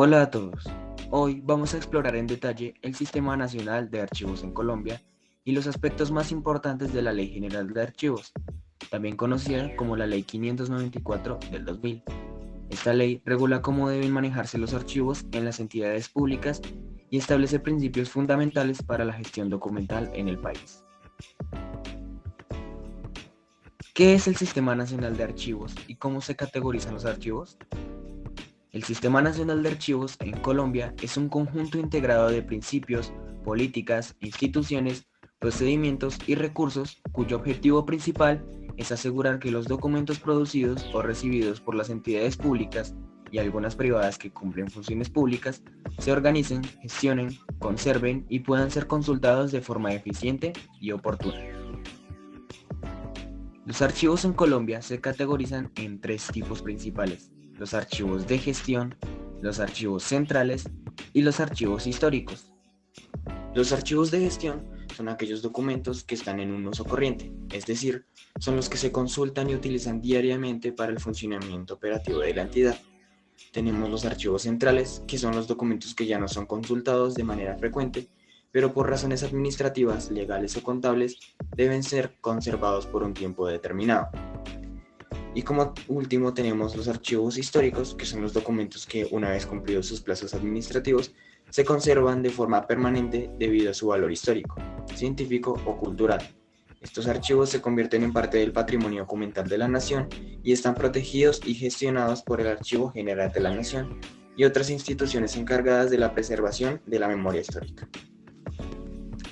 Hola a todos. Hoy vamos a explorar en detalle el Sistema Nacional de Archivos en Colombia y los aspectos más importantes de la Ley General de Archivos, también conocida como la Ley 594 del 2000. Esta ley regula cómo deben manejarse los archivos en las entidades públicas y establece principios fundamentales para la gestión documental en el país. ¿Qué es el Sistema Nacional de Archivos y cómo se categorizan los archivos? El Sistema Nacional de Archivos en Colombia es un conjunto integrado de principios, políticas, instituciones, procedimientos y recursos cuyo objetivo principal es asegurar que los documentos producidos o recibidos por las entidades públicas y algunas privadas que cumplen funciones públicas se organicen, gestionen, conserven y puedan ser consultados de forma eficiente y oportuna. Los archivos en Colombia se categorizan en tres tipos principales: los archivos de gestión, los archivos centrales y los archivos históricos. Los archivos de gestión son aquellos documentos que están en un uso corriente, es decir, son los que se consultan y utilizan diariamente para el funcionamiento operativo de la entidad. Tenemos los archivos centrales, que son los documentos que ya no son consultados de manera frecuente, pero por razones administrativas, legales o contables, deben ser conservados por un tiempo determinado. Y como último tenemos los archivos históricos, que son los documentos que una vez cumplidos sus plazos administrativos, se conservan de forma permanente debido a su valor histórico, científico o cultural. Estos archivos se convierten en parte del patrimonio documental de la nación y están protegidos y gestionados por el Archivo General de la Nación y otras instituciones encargadas de la preservación de la memoria histórica.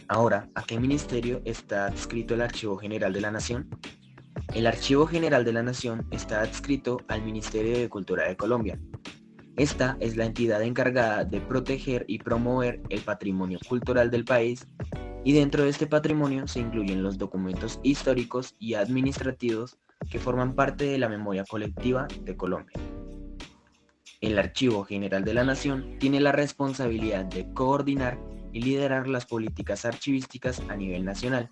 Ahora, ¿a qué ministerio está adscrito el Archivo General de la Nación? El Archivo General de la Nación está adscrito al Ministerio de Cultura de Colombia. Esta es la entidad encargada de proteger y promover el patrimonio cultural del país, y dentro de este patrimonio se incluyen los documentos históricos y administrativos que forman parte de la memoria colectiva de Colombia. El Archivo General de la Nación tiene la responsabilidad de coordinar y liderar las políticas archivísticas a nivel nacional,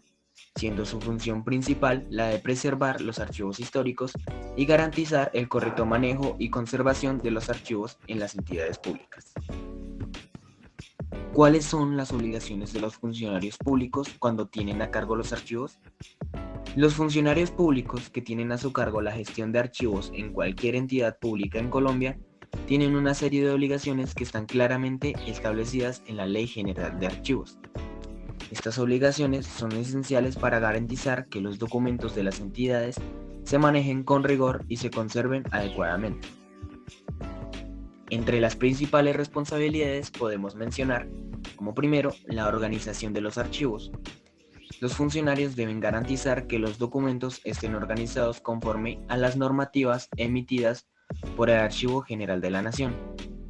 siendo su función principal la de preservar los archivos históricos y garantizar el correcto manejo y conservación de los archivos en las entidades públicas. ¿Cuáles son las obligaciones de los funcionarios públicos cuando tienen a cargo los archivos? Los funcionarios públicos que tienen a su cargo la gestión de archivos en cualquier entidad pública en Colombia tienen una serie de obligaciones que están claramente establecidas en la Ley General de Archivos. Estas obligaciones son esenciales para garantizar que los documentos de las entidades se manejen con rigor y se conserven adecuadamente. Entre las principales responsabilidades podemos mencionar, como primero, la organización de los archivos. Los funcionarios deben garantizar que los documentos estén organizados conforme a las normativas emitidas por el Archivo General de la Nación.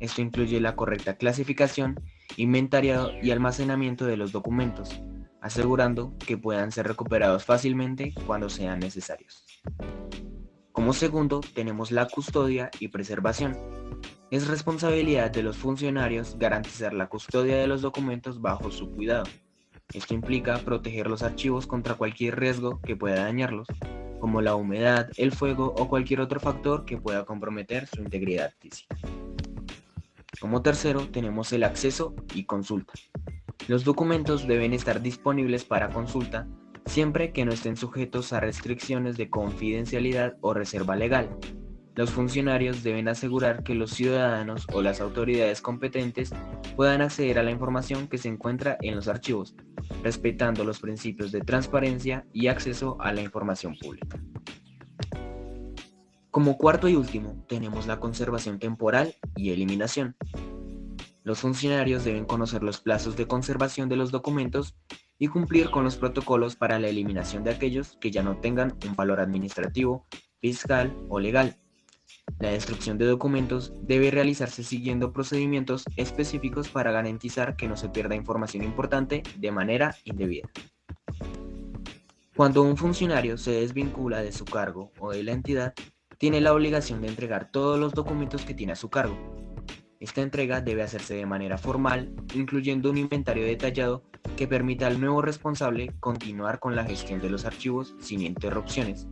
Esto incluye la correcta clasificación, inventariado y almacenamiento de los documentos, asegurando que puedan ser recuperados fácilmente cuando sean necesarios. Como segundo, tenemos la custodia y preservación. Es responsabilidad de los funcionarios garantizar la custodia de los documentos bajo su cuidado. Esto implica proteger los archivos contra cualquier riesgo que pueda dañarlos, como la humedad, el fuego o cualquier otro factor que pueda comprometer su integridad física. Como tercero, tenemos el acceso y consulta. Los documentos deben estar disponibles para consulta siempre que no estén sujetos a restricciones de confidencialidad o reserva legal. Los funcionarios deben asegurar que los ciudadanos o las autoridades competentes puedan acceder a la información que se encuentra en los archivos, respetando los principios de transparencia y acceso a la información pública. Como cuarto y último, tenemos la conservación temporal y eliminación. Los funcionarios deben conocer los plazos de conservación de los documentos y cumplir con los protocolos para la eliminación de aquellos que ya no tengan un valor administrativo, fiscal o legal. La destrucción de documentos debe realizarse siguiendo procedimientos específicos para garantizar que no se pierda información importante de manera indebida. Cuando un funcionario se desvincula de su cargo o de la entidad, tiene la obligación de entregar todos los documentos que tiene a su cargo. Esta entrega debe hacerse de manera formal, incluyendo un inventario detallado que permita al nuevo responsable continuar con la gestión de los archivos sin interrupciones.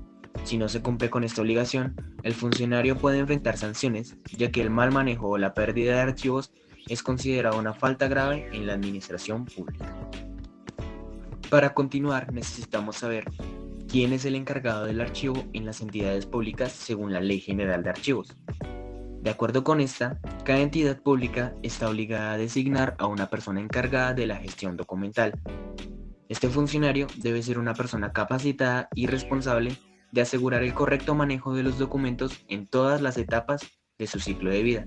Si no se cumple con esta obligación, el funcionario puede enfrentar sanciones, ya que el mal manejo o la pérdida de archivos es considerada una falta grave en la administración pública. Para continuar, necesitamos saber quién es el encargado del archivo en las entidades públicas según la Ley General de Archivos. De acuerdo con esta, cada entidad pública está obligada a designar a una persona encargada de la gestión documental. Este funcionario debe ser una persona capacitada y responsable de asegurar el correcto manejo de los documentos en todas las etapas de su ciclo de vida.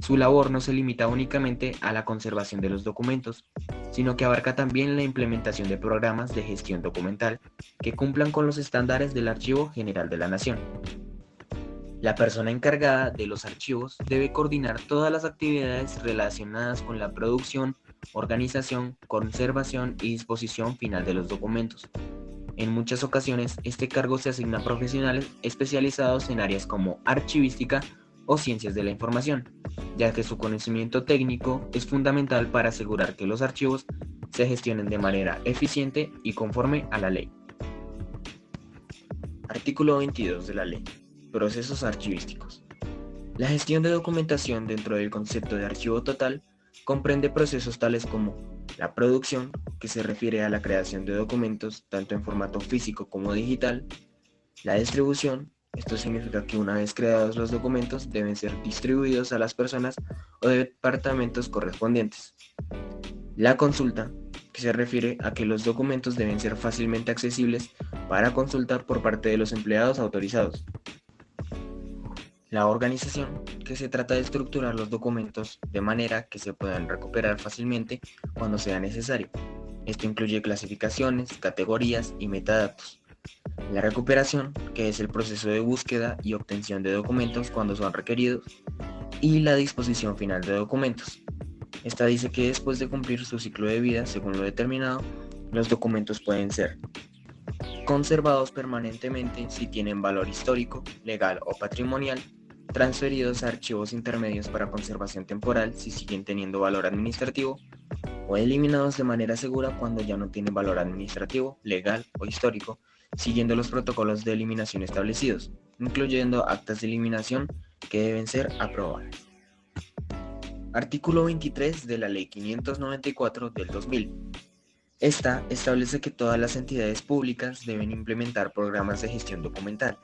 Su labor no se limita únicamente a la conservación de los documentos, sino que abarca también la implementación de programas de gestión documental que cumplan con los estándares del Archivo General de la Nación. La persona encargada de los archivos debe coordinar todas las actividades relacionadas con la producción, organización, conservación y disposición final de los documentos. En muchas ocasiones, este cargo se asigna a profesionales especializados en áreas como archivística o ciencias de la información, ya que su conocimiento técnico es fundamental para asegurar que los archivos se gestionen de manera eficiente y conforme a la ley. Artículo 22 de la ley. Procesos archivísticos. La gestión de documentación dentro del concepto de archivo total comprende procesos tales como la producción, que se refiere a la creación de documentos tanto en formato físico como digital; la distribución, esto significa que una vez creados los documentos deben ser distribuidos a las personas o departamentos correspondientes; la consulta, que se refiere a que los documentos deben ser fácilmente accesibles para consultar por parte de los empleados autorizados; la organización, que se trata de estructurar los documentos de manera que se puedan recuperar fácilmente cuando sea necesario. Esto incluye clasificaciones, categorías y metadatos. La recuperación, que es el proceso de búsqueda y obtención de documentos cuando son requeridos. Y la disposición final de documentos. Esta dice que después de cumplir su ciclo de vida según lo determinado, los documentos pueden ser conservados permanentemente si tienen valor histórico, legal o patrimonial, transferidos a archivos intermedios para conservación temporal si siguen teniendo valor administrativo, o eliminados de manera segura cuando ya no tienen valor administrativo, legal o histórico, siguiendo los protocolos de eliminación establecidos, incluyendo actas de eliminación que deben ser aprobadas. Artículo 23 de la Ley 594 del 2000. Esta establece que todas las entidades públicas deben implementar programas de gestión documental.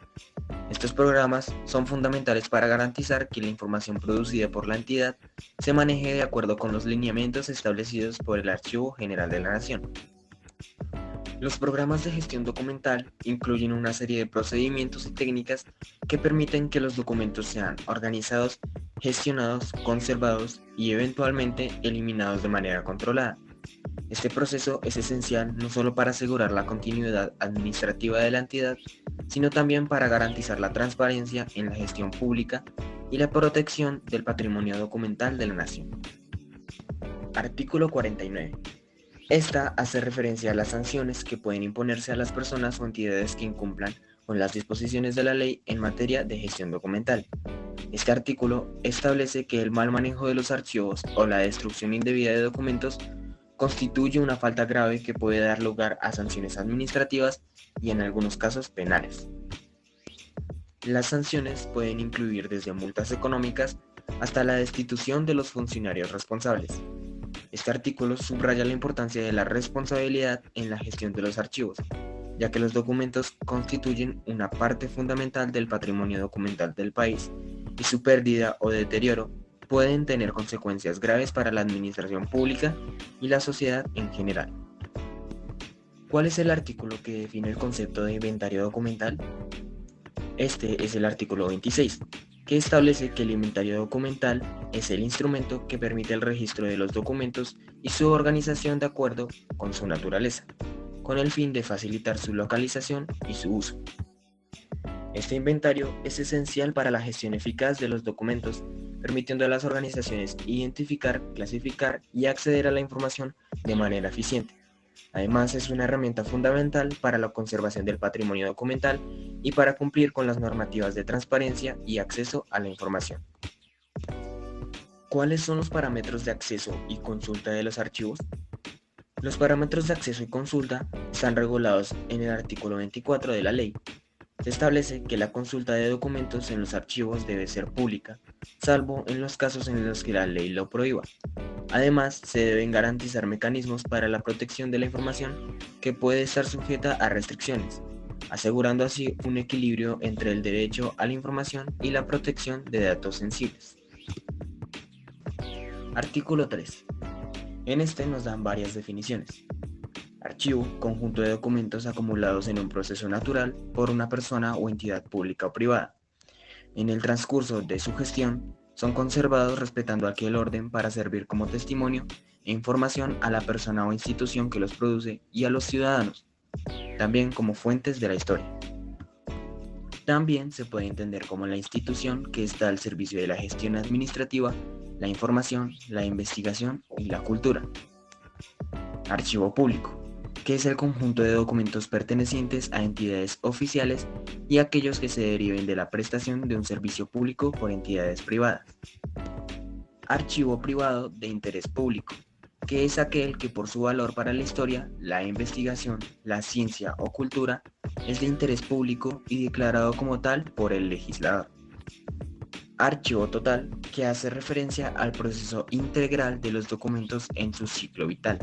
Estos programas son fundamentales para garantizar que la información producida por la entidad se maneje de acuerdo con los lineamientos establecidos por el Archivo General de la Nación. Los programas de gestión documental incluyen una serie de procedimientos y técnicas que permiten que los documentos sean organizados, gestionados, conservados y eventualmente eliminados de manera controlada. Este proceso es esencial no solo para asegurar la continuidad administrativa de la entidad, sino también para garantizar la transparencia en la gestión pública y la protección del patrimonio documental de la nación. Artículo 49. Esta hace referencia a las sanciones que pueden imponerse a las personas o entidades que incumplan con las disposiciones de la ley en materia de gestión documental. Este artículo establece que el mal manejo de los archivos o la destrucción indebida de documentos constituye una falta grave que puede dar lugar a sanciones administrativas y en algunos casos penales. Las sanciones pueden incluir desde multas económicas hasta la destitución de los funcionarios responsables. Este artículo subraya la importancia de la responsabilidad en la gestión de los archivos, ya que los documentos constituyen una parte fundamental del patrimonio documental del país y su pérdida o deterioro pueden tener consecuencias graves para la administración pública y la sociedad en general. ¿Cuál es el artículo que define el concepto de inventario documental? Este es el artículo 26, que establece que el inventario documental es el instrumento que permite el registro de los documentos y su organización de acuerdo con su naturaleza, con el fin de facilitar su localización y su uso. Este inventario es esencial para la gestión eficaz de los documentos, permitiendo a las organizaciones identificar, clasificar y acceder a la información de manera eficiente. Además, es una herramienta fundamental para la conservación del patrimonio documental y para cumplir con las normativas de transparencia y acceso a la información. ¿Cuáles son los parámetros de acceso y consulta de los archivos? Los parámetros de acceso y consulta están regulados en el artículo 24 de la ley. Se Se establece que la consulta de documentos en los archivos debe ser pública, salvo en los casos en los que la ley lo prohíba. Además, se deben garantizar mecanismos para la protección de la información que puede estar sujeta a restricciones, asegurando así un equilibrio entre el derecho a la información y la protección de datos sensibles. Artículo 3. En este nos dan varias definiciones. Archivo, conjunto de documentos acumulados en un proceso natural por una persona o entidad pública o privada. En el transcurso de su gestión, son conservados respetando aquel orden para servir como testimonio e información a la persona o institución que los produce y a los ciudadanos, también como fuentes de la historia. También se puede entender como la institución que está al servicio de la gestión administrativa, la información, la investigación y la cultura. Archivo público, que es el conjunto de documentos pertenecientes a entidades oficiales y aquellos que se deriven de la prestación de un servicio público por entidades privadas. Archivo privado de interés público, que es aquel que por su valor para la historia, la investigación, la ciencia o cultura es de interés público y declarado como tal por el legislador. Archivo total, que hace referencia al proceso integral de los documentos en su ciclo vital.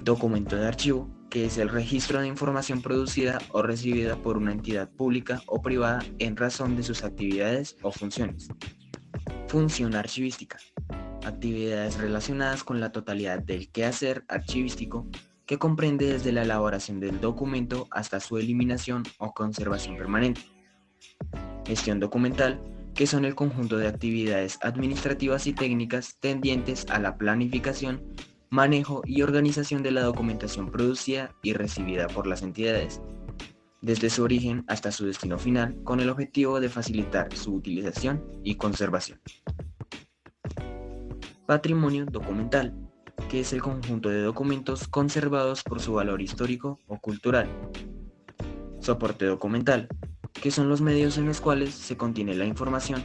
Documento de archivo, que es el registro de información producida o recibida por una entidad pública o privada en razón de sus actividades o funciones. Función archivística. Actividades relacionadas con la totalidad del quehacer archivístico que comprende desde la elaboración del documento hasta su eliminación o conservación permanente. Gestión documental, que son el conjunto de actividades administrativas y técnicas tendientes a la planificación, manejo y organización de la documentación producida y recibida por las entidades, desde su origen hasta su destino final, con el objetivo de facilitar su utilización y conservación. Patrimonio documental, que es el conjunto de documentos conservados por su valor histórico o cultural. Soporte documental, que son los medios en los cuales se contiene la información,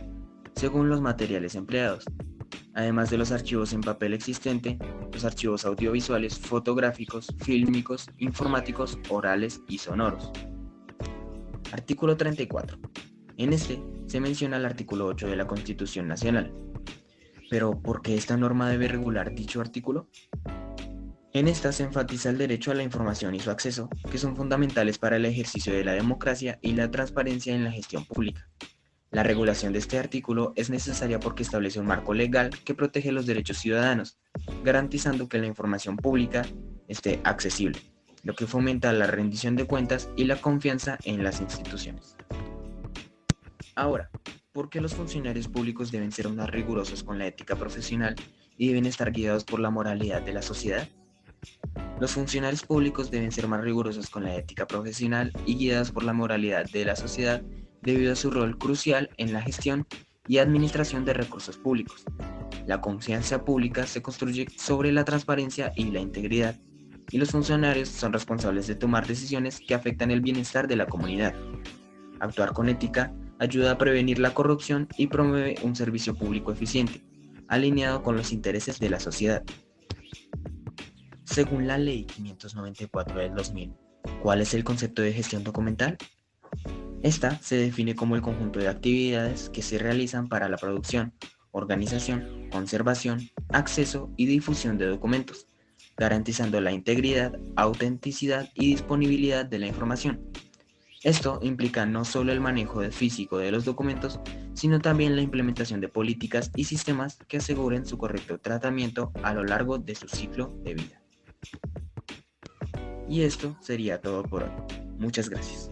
según los materiales empleados, además de los archivos en papel existente, los archivos audiovisuales, fotográficos, fílmicos, informáticos, orales y sonoros. Artículo 34. En este se menciona el artículo 8 de la Constitución Nacional. Pero, ¿por qué esta norma debe regular dicho artículo? En esta se enfatiza el derecho a la información y su acceso, que son fundamentales para el ejercicio de la democracia y la transparencia en la gestión pública. La regulación de este artículo es necesaria porque establece un marco legal que protege los derechos ciudadanos, garantizando que la información pública esté accesible, lo que fomenta la rendición de cuentas y la confianza en las instituciones. Ahora, ¿por qué los funcionarios públicos deben ser más rigurosos con la ética profesional y deben estar guiados por la moralidad de la sociedad? Los funcionarios públicos deben ser más rigurosos con la ética profesional y guiados por la moralidad de la sociedad debido a su rol crucial en la gestión y administración de recursos públicos. La confianza pública se construye sobre la transparencia y la integridad, y los funcionarios son responsables de tomar decisiones que afectan el bienestar de la comunidad. Actuar con ética ayuda a prevenir la corrupción y promueve un servicio público eficiente, alineado con los intereses de la sociedad. Según la Ley 594 del 2000, ¿cuál es el concepto de gestión documental? Esta se define como el conjunto de actividades que se realizan para la producción, organización, conservación, acceso y difusión de documentos, garantizando la integridad, autenticidad y disponibilidad de la información. Esto implica no solo el manejo físico de los documentos, sino también la implementación de políticas y sistemas que aseguren su correcto tratamiento a lo largo de su ciclo de vida. Y esto sería todo por hoy. Muchas gracias.